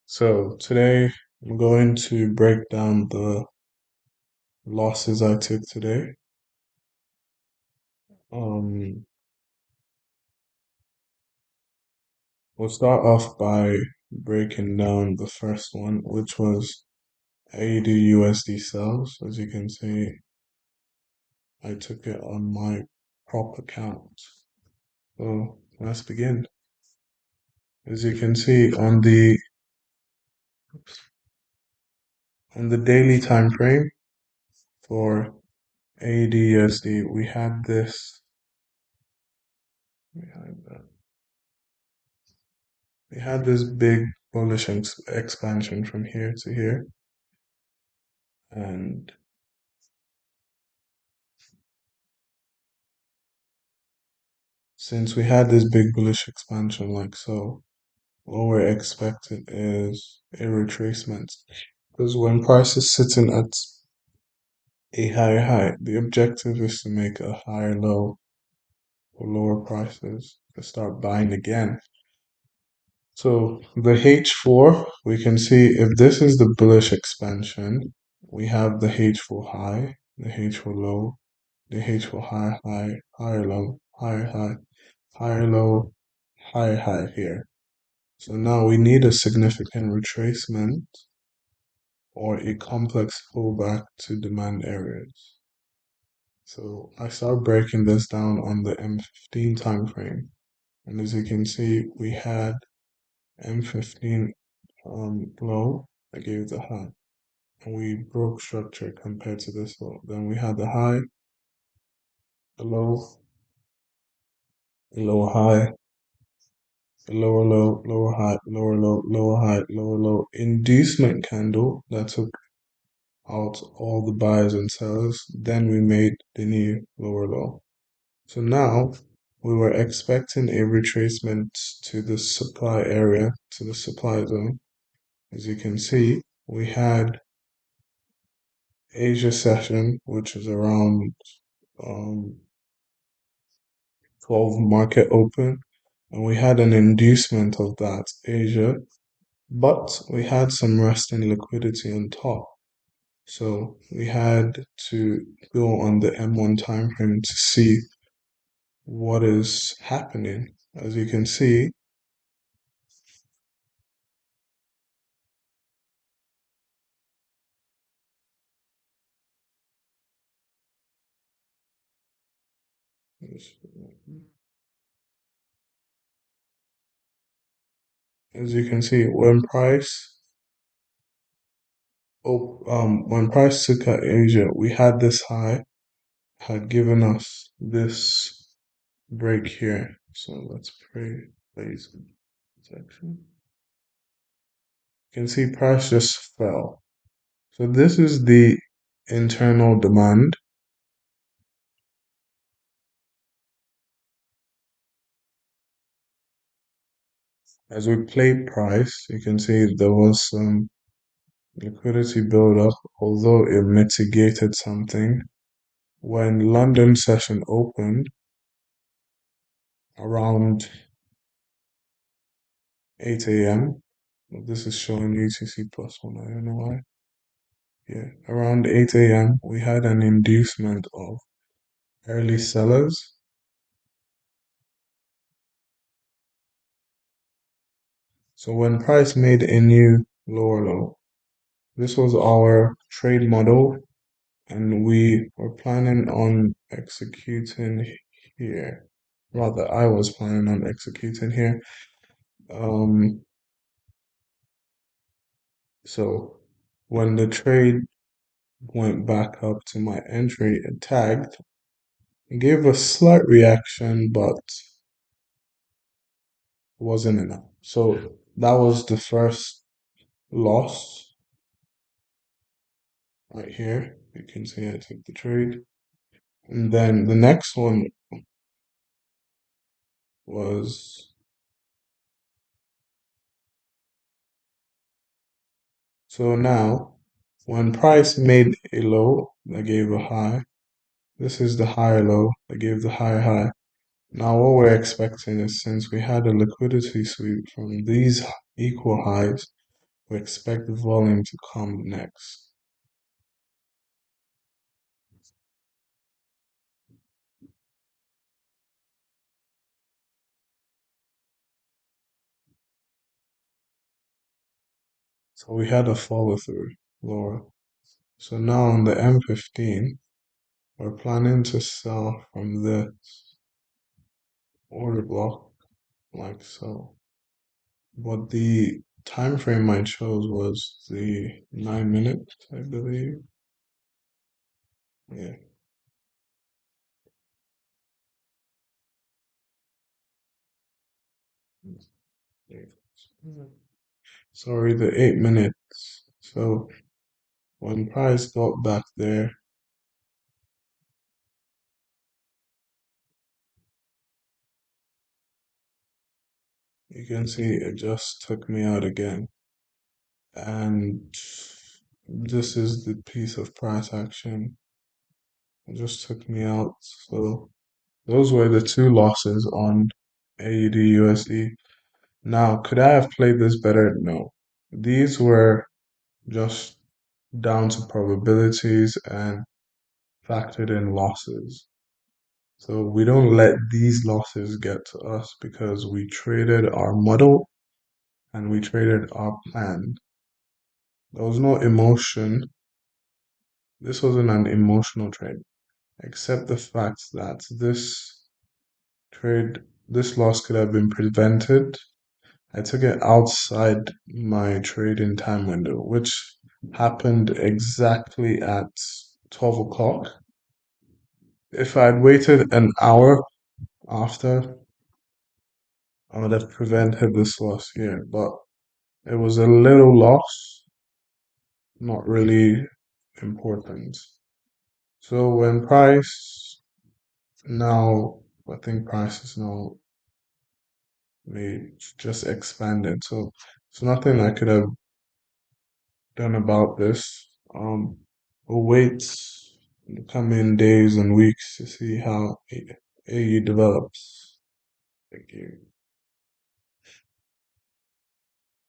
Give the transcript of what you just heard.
So today I'm going to break down the losses I took today. Um, we'll start off by breaking down the first one, which was AUDUSD sales. As you can see, I took it on my prop account. So let's begin. As you can see on the daily time frame for AUDUSD, we had that. We had this big bullish expansion from here to here, and since we had this big bullish expansion like so, what we're expecting is a retracement. Because when price is sitting at a higher high, the objective is to make a higher low or lower prices to start buying again. So the H4, we can see if this is the bullish expansion, we have the H4 high, the H4 low, the H4 high, high, higher low, higher high, higher low, higher high here. So now we need a significant retracement or a complex pullback to demand areas. So I start breaking this down on the M15 time frame. And as you can see, we had M15 low that gave the high. And we broke structure compared to this low. Then we had the high, the low, the lower high, the lower low, lower high, lower low, lower high, lower low. Inducement candle that took out all the buyers and sellers. Then we made the new lower low. So now we were expecting a retracement to the supply area, to the supply zone. As you can see, we had Asia session, which is around um, 12 market open, and we had an inducement of that Asia, but we had some resting liquidity on top. So we had to go on the M1 time frame to see what is happening. As you can see, as you can see, when price took out Asia, we had this high, had given us this break here. So let's place section. You can see price just fell. So this is the internal demand. As we played price, you can see there was some liquidity build-up, although it mitigated something. When London session opened around 8 a.m., this is showing UTC plus one, I don't know why. Yeah, around 8 a.m., we had an inducement of early sellers. So when price made a new lower low, this was our trade model, and we were planning on executing here. Rather, I was planning on executing here. Um, so when the trade went back up to my entry, it tagged. It gave a slight reaction, but wasn't enough. So that was the first loss right here. You can see I took the trade. And then the next one was, so now when price made a low that gave a high, this is the higher low that gave the higher high. Now what we're expecting is, since we had a liquidity sweep from these equal highs, we expect the volume to come next. So we had a follow through lower. So now on the M15, we're planning to sell from this order block like so. But the time frame I chose was the 9 minutes, I believe. Yeah. Sorry, the 8 minutes. So when price got back there, you can see it just took me out again. And this is the piece of price action. It just took me out. So those were the two losses on AUD USD. Now, could I have played this better? No. These were just down to probabilities and factored in losses. So we don't let these losses get to us because we traded our model and we traded our plan. There was no emotion. This wasn't an emotional trade, except the fact that trade, this loss could have been prevented. I took it outside my trading time window, which happened exactly at 12 o'clock. If I'd waited an hour after, I would have prevented this loss here. But it was a little loss, not really important. So when price now, I think price is now just expanded. So it's nothing I could have done about this. We'll wait in the coming days and weeks to see how AU develops. Thank you.